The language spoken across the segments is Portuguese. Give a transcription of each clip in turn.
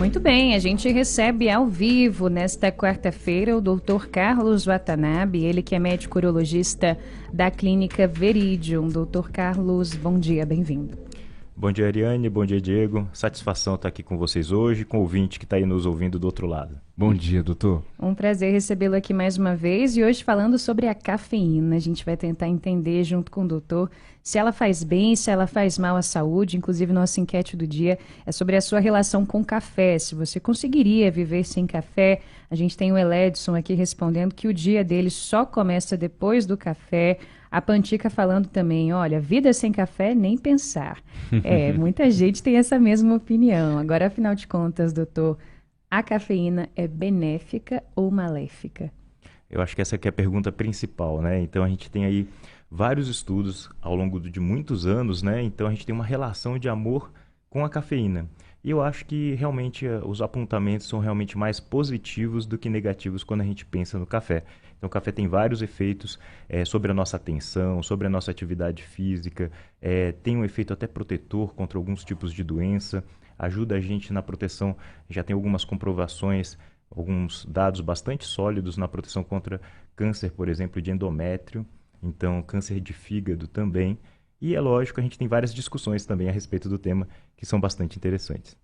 Muito bem, a gente recebe ao vivo nesta quarta-feira o Dr. Carlos Watanabe, ele que é médico urologista da Clínica Veridium. Dr. Carlos, bom dia, bem-vindo. Bom dia, Ariane. Bom dia, Diego. Satisfação estar aqui com vocês hoje, com o ouvinte que está aí nos ouvindo do outro lado. Bom dia, doutor. Um prazer recebê-lo aqui mais uma vez e hoje falando sobre a cafeína. A gente vai tentar entender junto com o doutor se ela faz bem, se ela faz mal à saúde. Inclusive, nossa enquete do dia é sobre a sua relação com o café. Se você conseguiria viver sem café. A gente tem o Eledson aqui respondendo que o dia dele só começa depois do café. A Pantica falando também, olha, vida sem café, nem pensar. Muita gente tem essa mesma opinião. Agora, afinal de contas, doutor, a cafeína é benéfica ou maléfica? Eu acho que essa aqui é a pergunta principal, né? Então, a gente tem aí vários estudos ao longo de muitos anos, né? Então, a gente tem uma relação de amor com a cafeína. E eu acho que realmente os apontamentos são realmente mais positivos do que negativos quando a gente pensa no café. Então, o café tem vários efeitos sobre a nossa atenção, sobre a nossa atividade física, tem um efeito até protetor contra alguns tipos de doença, ajuda a gente na proteção, já tem algumas comprovações, alguns dados bastante sólidos na proteção contra câncer, por exemplo, de endométrio, então câncer de fígado também. E é lógico, a gente tem várias discussões também a respeito do tema que são bastante interessantes.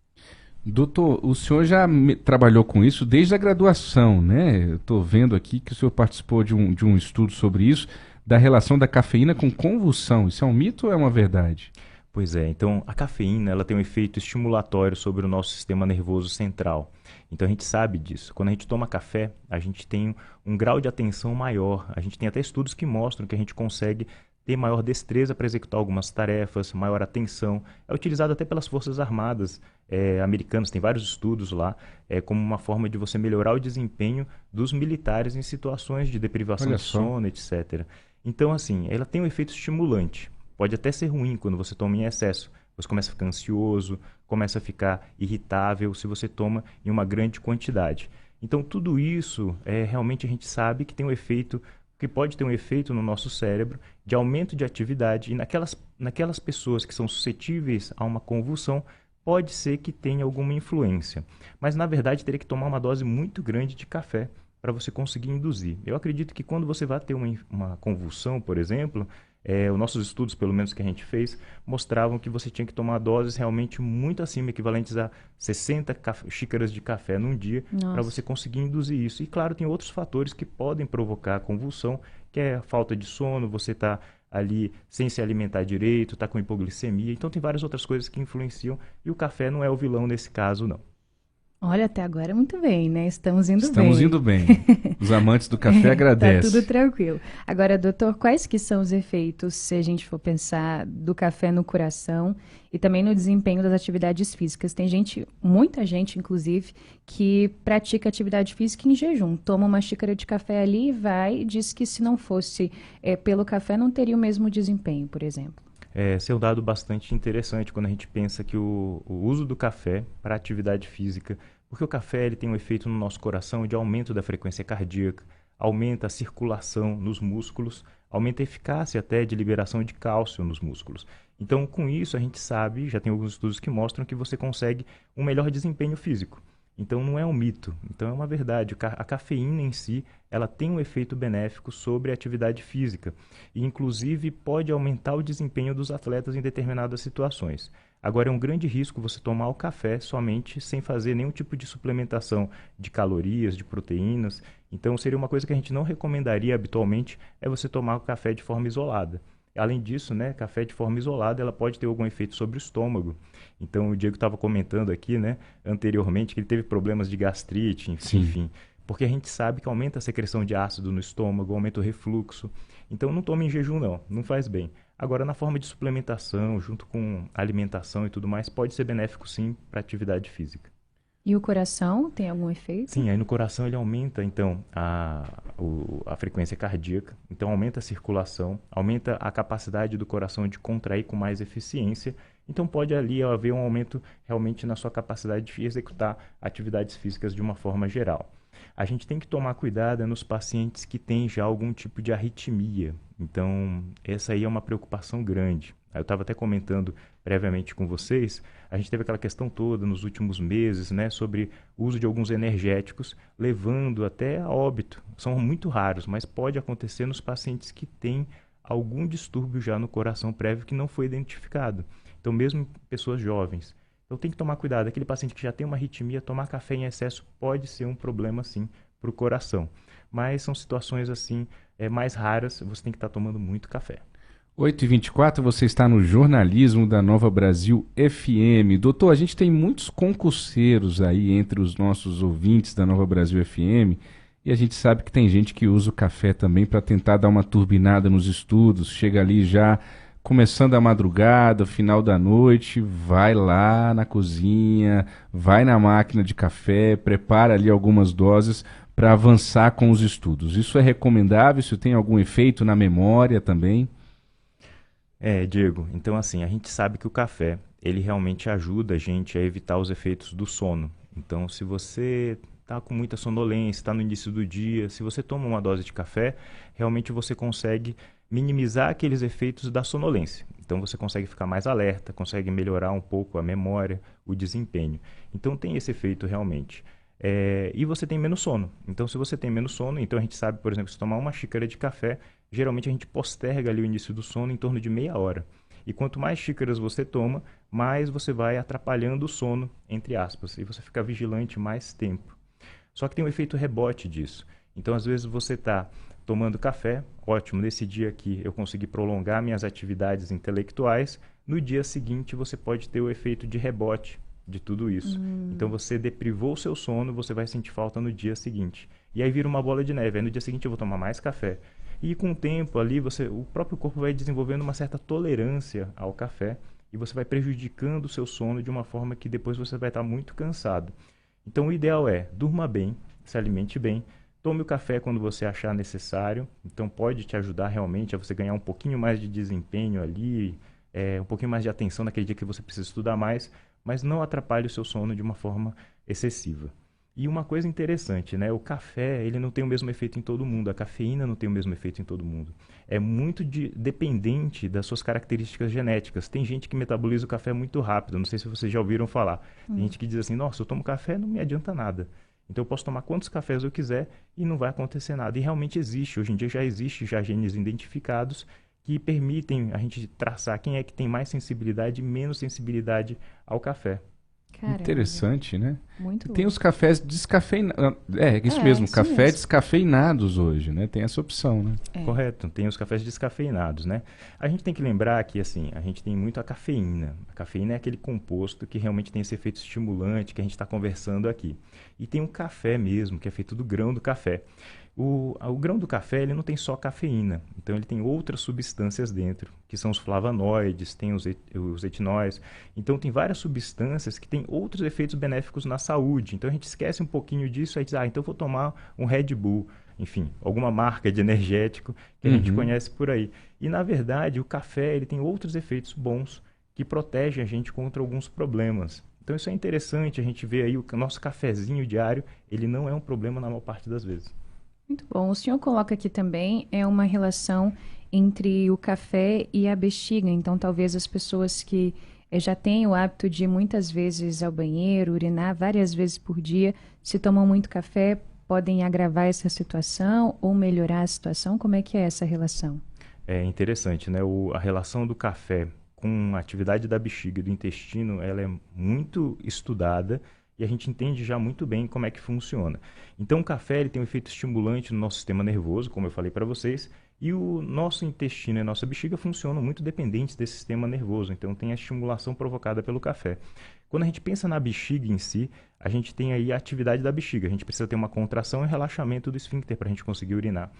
Doutor, o senhor já trabalhou com isso desde a graduação, né? Eu estou vendo aqui que o senhor participou de um estudo sobre isso, da relação da cafeína com convulsão. Isso é um mito ou é uma verdade? Pois é, então a cafeína ela tem um efeito estimulatório sobre o nosso sistema nervoso central. Então a gente sabe disso. Quando a gente toma café, a gente tem um grau de atenção maior. A gente tem até estudos que mostram que a gente consegue ter maior destreza para executar algumas tarefas, maior atenção. É utilizado até pelas Forças Armadas americanas, tem vários estudos lá, como uma forma de você melhorar o desempenho dos militares em situações de deprivação de sono, etc. Então, assim, ela tem um efeito estimulante. Pode até ser ruim quando você toma em excesso. Você começa a ficar ansioso, começa a ficar irritável se você toma em uma grande quantidade. Então, tudo isso, realmente a gente sabe que tem um efeito que pode ter um efeito no nosso cérebro de aumento de atividade e naquelas pessoas que são suscetíveis a uma convulsão, pode ser que tenha alguma influência. Mas, na verdade, teria que tomar uma dose muito grande de café para você conseguir induzir. Eu acredito que quando você vai ter uma convulsão, por exemplo, os nossos estudos, pelo menos que a gente fez, mostravam que você tinha que tomar doses realmente muito acima, equivalentes a 60 xícaras de café num dia, para você conseguir induzir isso. E, claro, tem outros fatores que podem provocar a convulsão, que é a falta de sono, você está ali sem se alimentar direito, está com hipoglicemia. Então, tem várias outras coisas que influenciam e o café não é o vilão nesse caso, não. Olha, até agora muito bem, né? Estamos indo bem. Os amantes do café agradecem. Tá tudo tranquilo. Agora, doutor, quais que são os efeitos, se a gente for pensar, do café no coração e também no desempenho das atividades físicas? Tem gente, muita gente, inclusive, que pratica atividade física em jejum. Toma uma xícara de café ali e vai e diz que se não fosse pelo café, não teria o mesmo desempenho, por exemplo. Esse é um dado bastante interessante quando a gente pensa que o uso do café para atividade física, porque o café ele tem um efeito no nosso coração de aumento da frequência cardíaca, aumenta a circulação nos músculos, aumenta a eficácia até de liberação de cálcio nos músculos. Então, com isso, a gente sabe, já tem alguns estudos que mostram que você consegue um melhor desempenho físico. Então, não é um mito. Então, é uma verdade. A cafeína em si, ela tem um efeito benéfico sobre a atividade física e, inclusive, pode aumentar o desempenho dos atletas em determinadas situações. Agora, é um grande risco você tomar o café somente sem fazer nenhum tipo de suplementação de calorias, de proteínas. Então, seria uma coisa que a gente não recomendaria habitualmente, é você tomar o café de forma isolada. Além disso, né, café de forma isolada, ela pode ter algum efeito sobre o estômago. Então, o Diego estava comentando aqui, né, anteriormente, que ele teve problemas de gastrite, enfim. Porque a gente sabe que aumenta a secreção de ácido no estômago, aumenta o refluxo. Então, não tome em jejum, não faz bem. Agora, na forma de suplementação, junto com alimentação e tudo mais, pode ser benéfico, sim, para a atividade física. E o coração tem algum efeito? Sim, aí no coração ele aumenta, então, a frequência cardíaca, então aumenta a circulação, aumenta a capacidade do coração de contrair com mais eficiência, então pode ali haver um aumento realmente na sua capacidade de executar atividades físicas de uma forma geral. A gente tem que tomar cuidado nos pacientes que têm já algum tipo de arritmia, então essa aí é uma preocupação grande. Eu estava até comentando previamente com vocês, a gente teve aquela questão toda nos últimos meses, né, sobre o uso de alguns energéticos, levando até a óbito. São muito raros, mas pode acontecer nos pacientes que têm algum distúrbio já no coração prévio que não foi identificado. Então, mesmo em pessoas jovens. Então, tem que tomar cuidado. Aquele paciente que já tem uma arritmia, tomar café em excesso pode ser um problema, sim, para o coração. Mas são situações, assim, mais raras. Você tem que estar tomando muito café. 8h24, você está no jornalismo da Nova Brasil FM. Doutor, a gente tem muitos concurseiros aí entre os nossos ouvintes da Nova Brasil FM e a gente sabe que tem gente que usa o café também para tentar dar uma turbinada nos estudos, chega ali já começando a madrugada, final da noite, vai lá na cozinha, vai na máquina de café, prepara ali algumas doses para avançar com os estudos. Isso é recomendável? Isso tem algum efeito na memória também? Diego, então assim, a gente sabe que o café, ele realmente ajuda a gente a evitar os efeitos do sono. Então, se você está com muita sonolência, está no início do dia, se você toma uma dose de café, realmente você consegue minimizar aqueles efeitos da sonolência. Então, você consegue ficar mais alerta, consegue melhorar um pouco a memória, o desempenho. Então, tem esse efeito realmente. E você tem menos sono. Então, se você tem menos sono, então a gente sabe, por exemplo, se tomar uma xícara de café, geralmente a gente posterga ali o início do sono em torno de meia hora. E quanto mais xícaras você toma, mais você vai atrapalhando o sono, entre aspas, e você fica vigilante mais tempo. Só que tem um efeito rebote disso. Então, às vezes você está tomando café, ótimo, nesse dia aqui eu consegui prolongar minhas atividades intelectuais, no dia seguinte você pode ter o efeito de rebote de tudo isso. Então você deprivou o seu sono, você vai sentir falta no dia seguinte. E aí vira uma bola de neve. Aí no dia seguinte eu vou tomar mais café. E com o tempo ali, o próprio corpo vai desenvolvendo uma certa tolerância ao café e você vai prejudicando o seu sono de uma forma que depois você vai estar muito cansado. Então o ideal é durma bem, se alimente bem, tome o café quando você achar necessário. Então pode te ajudar realmente a você ganhar um pouquinho mais de desempenho ali, um pouquinho mais de atenção naquele dia que você precisa estudar mais, mas não atrapalhe o seu sono de uma forma excessiva. E uma coisa interessante, né? O café, ele não tem o mesmo efeito em todo mundo. A cafeína não tem o mesmo efeito em todo mundo. É muito dependente das suas características genéticas. Tem gente que metaboliza o café muito rápido. Não sei se vocês já ouviram falar. Tem gente que diz assim, nossa, eu tomo café, não me adianta nada. Então eu posso tomar quantos cafés eu quiser e não vai acontecer nada. E realmente existe. Hoje em dia já existe genes identificados que permitem a gente traçar quem é que tem mais sensibilidade e menos sensibilidade ao café. Caramba. Interessante, né? Muito Tem louco. os cafés descafeinados. Isso mesmo, isso café mesmo. descafeinados hoje, né? Tem essa opção, né? Correto, tem os cafés descafeinados, né? A gente tem que lembrar que, assim, a gente tem muito a cafeína. A cafeína é aquele composto que realmente tem esse efeito estimulante que a gente está conversando aqui. E tem o café mesmo, que é feito do grão do café. O grão do café, ele não tem só cafeína, então ele tem outras substâncias dentro, que são os flavonoides, tem os etinóis. Então tem várias substâncias que têm outros efeitos benéficos na saúde. Então a gente esquece um pouquinho disso e diz, então eu vou tomar um Red Bull, enfim, alguma marca de energético que a gente conhece por aí. E na verdade o café, ele tem outros efeitos bons que protegem a gente contra alguns problemas. Então isso é interessante, a gente vê aí o nosso cafezinho diário, ele não é um problema na maior parte das vezes. Muito bom. O senhor coloca aqui também uma relação entre o café e a bexiga. Então, talvez as pessoas que já têm o hábito de ir muitas vezes ao banheiro, urinar várias vezes por dia, se tomam muito café, podem agravar essa situação ou melhorar a situação. Como é que é essa relação? É interessante, né? A relação do café com a atividade da bexiga e do intestino, ela é muito estudada e a gente entende já muito bem como é que funciona. Então, o café ele tem um efeito estimulante no nosso sistema nervoso, como eu falei para vocês, e o nosso intestino e a nossa bexiga funcionam muito dependentes desse sistema nervoso. Então, tem a estimulação provocada pelo café. Quando a gente pensa na bexiga em si, a gente tem aí a atividade da bexiga. A gente precisa ter uma contração e relaxamento do esfíncter para a gente conseguir urinar.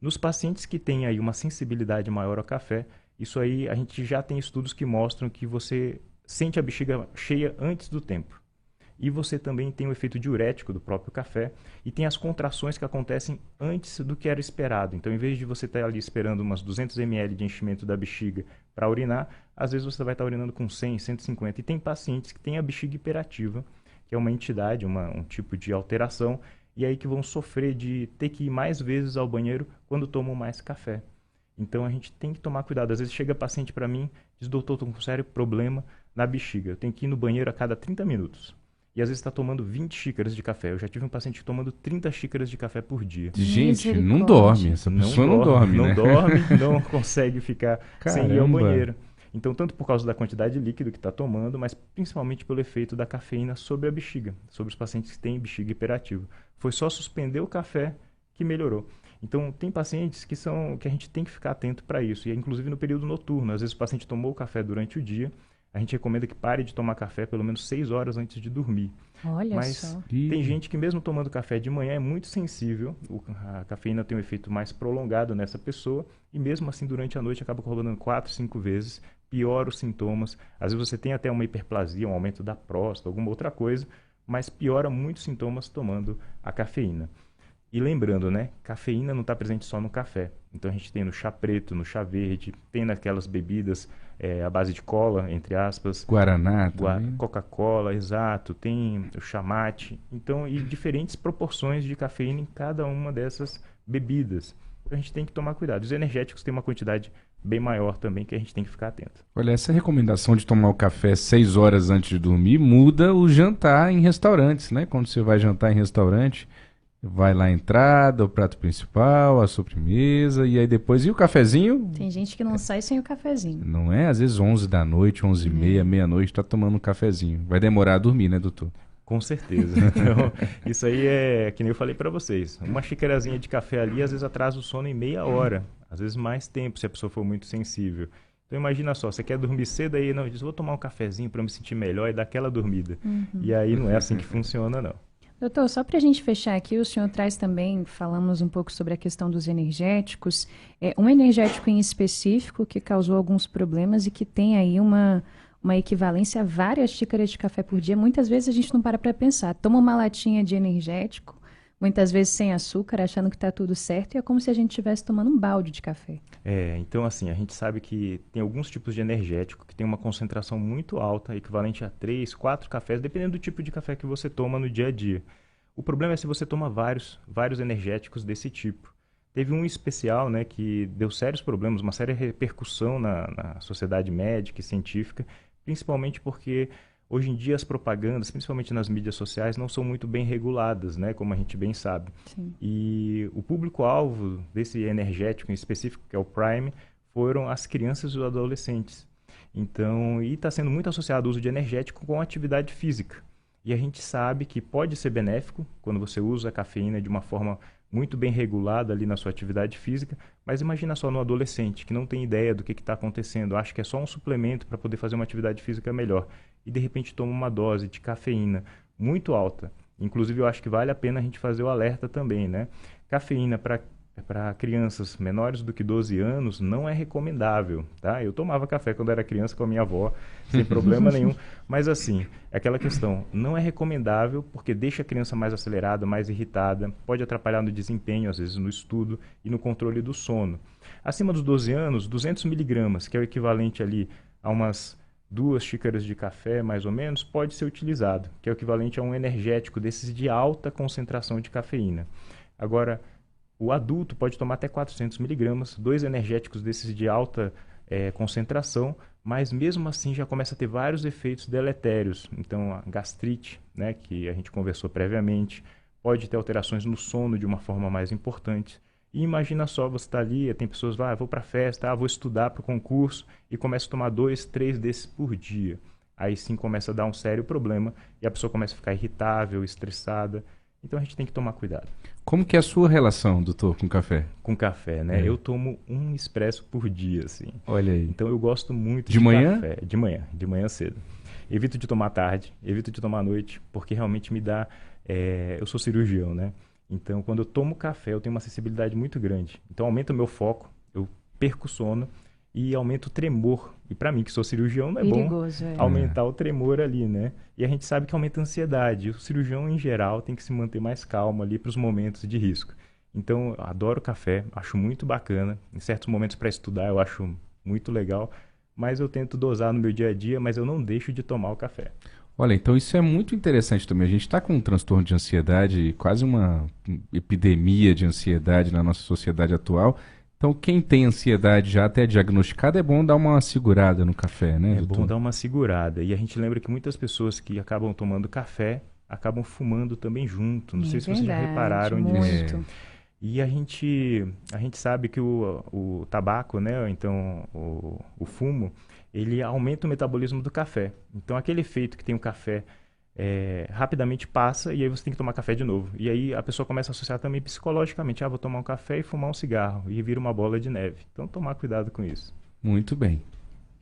Nos pacientes que têm aí uma sensibilidade maior ao café, isso aí a gente já tem estudos que mostram que você sente a bexiga cheia antes do tempo. E você também tem o efeito diurético do próprio café e tem as contrações que acontecem antes do que era esperado. Então, em vez de você estar ali esperando umas 200 ml de enchimento da bexiga para urinar, às vezes você vai estar urinando com 100, 150. E tem pacientes que têm a bexiga hiperativa, que é uma entidade, um tipo de alteração, e aí que vão sofrer de ter que ir mais vezes ao banheiro quando tomam mais café. Então a gente tem que tomar cuidado. Às vezes chega paciente para mim, diz, doutor, estou com um sério problema na bexiga. Eu tenho que ir no banheiro a cada 30 minutos. E às vezes está tomando 20 xícaras de café. Eu já tive um paciente tomando 30 xícaras de café por dia. Gente, não dorme. Essa pessoa não dorme, né? Não dorme, não consegue ficar sem ir ao banheiro. Então, tanto por causa da quantidade de líquido que está tomando, mas principalmente pelo efeito da cafeína sobre a bexiga, sobre os pacientes que têm bexiga hiperativa. Foi só suspender o café que melhorou. Então, tem pacientes que a gente tem que ficar atento para isso. E inclusive no período noturno. Às vezes o paciente tomou o café durante o dia, a gente recomenda que pare de tomar café pelo menos 6 horas antes de dormir. Olha Mas só. tem gente que mesmo tomando café de manhã é muito sensível, a cafeína tem um efeito mais prolongado nessa pessoa e mesmo assim durante a noite acaba rolando 4, 5 vezes, piora os sintomas. Às vezes você tem até uma hiperplasia, um aumento da próstata, alguma outra coisa, mas piora muitos sintomas tomando a cafeína. E lembrando, né, cafeína não está presente só no café. Então a gente tem no chá preto, no chá verde, tem naquelas bebidas à base de cola, entre aspas. Guaraná também. Coca-Cola, exato. Tem o chá mate. Então, e diferentes proporções de cafeína em cada uma dessas bebidas. Então a gente tem que tomar cuidado. Os energéticos têm uma quantidade bem maior também que a gente tem que ficar atento. Olha, essa recomendação de tomar o café 6 horas antes de dormir muda o jantar em restaurantes, né? Quando você vai jantar em restaurante, vai lá a entrada, o prato principal, a sobremesa, e aí depois... E o cafezinho? Tem gente que não sai sem o cafezinho. Não é? Às vezes 11 da noite, 11h30, meia-noite, tá tomando um cafezinho. Vai demorar a dormir, né, doutor? Com certeza. Então, isso aí é que nem eu falei para vocês. Uma xicarazinha de café ali, às vezes atrasa o sono em meia hora. Às vezes mais tempo, se a pessoa for muito sensível. Então imagina só, você quer dormir cedo aí, não, diz, vou tomar um cafezinho para me sentir melhor e dar aquela dormida. E aí não é assim que funciona, não. Doutor, só para a gente fechar aqui, o senhor traz também, falamos um pouco sobre a questão dos energéticos, um energético em específico que causou alguns problemas e que tem aí uma equivalência a várias xícaras de café por dia. Muitas vezes a gente não para pensar, toma uma latinha de energético, muitas vezes sem açúcar, achando que está tudo certo, e é como se a gente estivesse tomando um balde de café. Então assim, a gente sabe que tem alguns tipos de energético que tem uma concentração muito alta, equivalente a 3, 4 cafés, dependendo do tipo de café que você toma no dia a dia. O problema é se você toma vários energéticos desse tipo. Teve um especial, né, que deu sérios problemas, uma séria repercussão na sociedade médica e científica, principalmente porque hoje em dia as propagandas, principalmente nas mídias sociais, não são muito bem reguladas, né, como a gente bem sabe. Sim. E o público-alvo desse energético em específico, que é o Prime, foram as crianças e os adolescentes. Então, e está sendo muito associado o uso de energético com atividade física. E a gente sabe que pode ser benéfico quando você usa a cafeína de uma forma muito bem regulada ali na sua atividade física, mas imagina só no adolescente que não tem ideia do que está acontecendo, acha que é só um suplemento para poder fazer uma atividade física melhor e de repente toma uma dose de cafeína muito alta. Inclusive eu acho que vale a pena a gente fazer o alerta também, né? Cafeína para crianças menores do que 12 anos não é recomendável, tá? Eu tomava café quando era criança com a minha avó, sem problema nenhum, mas assim, é aquela questão, não é recomendável porque deixa a criança mais acelerada, mais irritada, pode atrapalhar no desempenho, às vezes no estudo e no controle do sono. Acima dos 12 anos, 200 miligramas, que é o equivalente ali a umas 2 xícaras de café, mais ou menos, pode ser utilizado, que é o equivalente a um energético desses de alta concentração de cafeína. Agora, o adulto pode tomar até 400 miligramas, 2 energéticos desses de alta concentração, mas mesmo assim já começa a ter vários efeitos deletérios. Então, a gastrite, né, que a gente conversou previamente, pode ter alterações no sono de uma forma mais importante. E imagina só, você está ali, tem pessoas, vou para a festa, vou estudar para o concurso, e começa a tomar 2, 3 desses por dia. Aí sim começa a dar um sério problema, e a pessoa começa a ficar irritável, estressada. Então a gente tem que tomar cuidado. Como que é a sua relação, doutor, com café? Com café, né? Eu tomo um expresso por dia, assim. Olha aí. Então eu gosto muito de manhã? Café. De manhã cedo. Evito de tomar tarde, evito de tomar à noite, porque realmente me dá... eu sou cirurgião, né? Então quando eu tomo café, eu tenho uma sensibilidade muito grande. Então aumenta o meu foco, eu perco o sono e aumenta o tremor. E para mim, que sou cirurgião, não é perigoso, bom aumentar o tremor ali, né? E a gente sabe que aumenta a ansiedade. O cirurgião, em geral, tem que se manter mais calmo ali para os momentos de risco. Então, eu adoro café, acho muito bacana. Em certos momentos para estudar, eu acho muito legal. Mas eu tento dosar no meu dia a dia, mas eu não deixo de tomar o café. Olha, então isso é muito interessante também. A gente está com um transtorno de ansiedade, quase uma epidemia de ansiedade na nossa sociedade atual. Então, quem tem ansiedade já até diagnosticada, é bom dar uma segurada no café, né, É doutor? bom dar uma segurada. E a gente lembra que muitas pessoas que acabam tomando café acabam fumando também junto. Não sei se vocês já Verdade, repararam nisso. muito. E a gente sabe que o tabaco, né, ou então o fumo, ele aumenta o metabolismo do café. Então aquele efeito que tem o café rapidamente passa e aí você tem que tomar café de novo. E aí a pessoa começa a associar também psicologicamente, vou tomar um café e fumar um cigarro, e vira uma bola de neve. Então tomar cuidado com isso. Muito bem.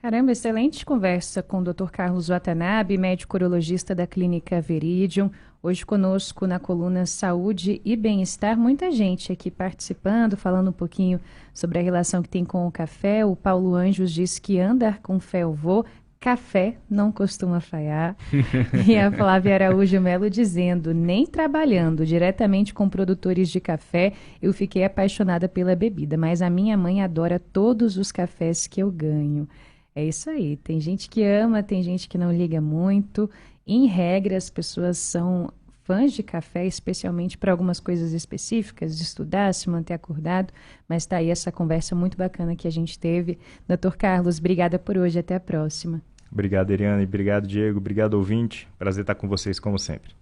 Caramba, excelente conversa com o Dr. Carlos Watanabe, médico urologista da Clínica Veridium. Hoje conosco na coluna Saúde e Bem-Estar. Muita gente aqui participando, falando um pouquinho sobre a relação que tem com o café. O Paulo Anjos disse que andar com fé eu vou, café não costuma falhar. E a Flávia Araújo Melo dizendo, nem trabalhando diretamente com produtores de café, eu fiquei apaixonada pela bebida, mas a minha mãe adora todos os cafés que eu ganho. É isso aí, tem gente que ama, tem gente que não liga muito. Em regra, as pessoas são fãs de café, especialmente para algumas coisas específicas, de estudar, se manter acordado, mas está aí essa conversa muito bacana que a gente teve. Dr. Carlos, obrigada por hoje, até a próxima. Obrigado, Eriane. Obrigado, Diego. Obrigado, ouvinte. Prazer estar com vocês, como sempre.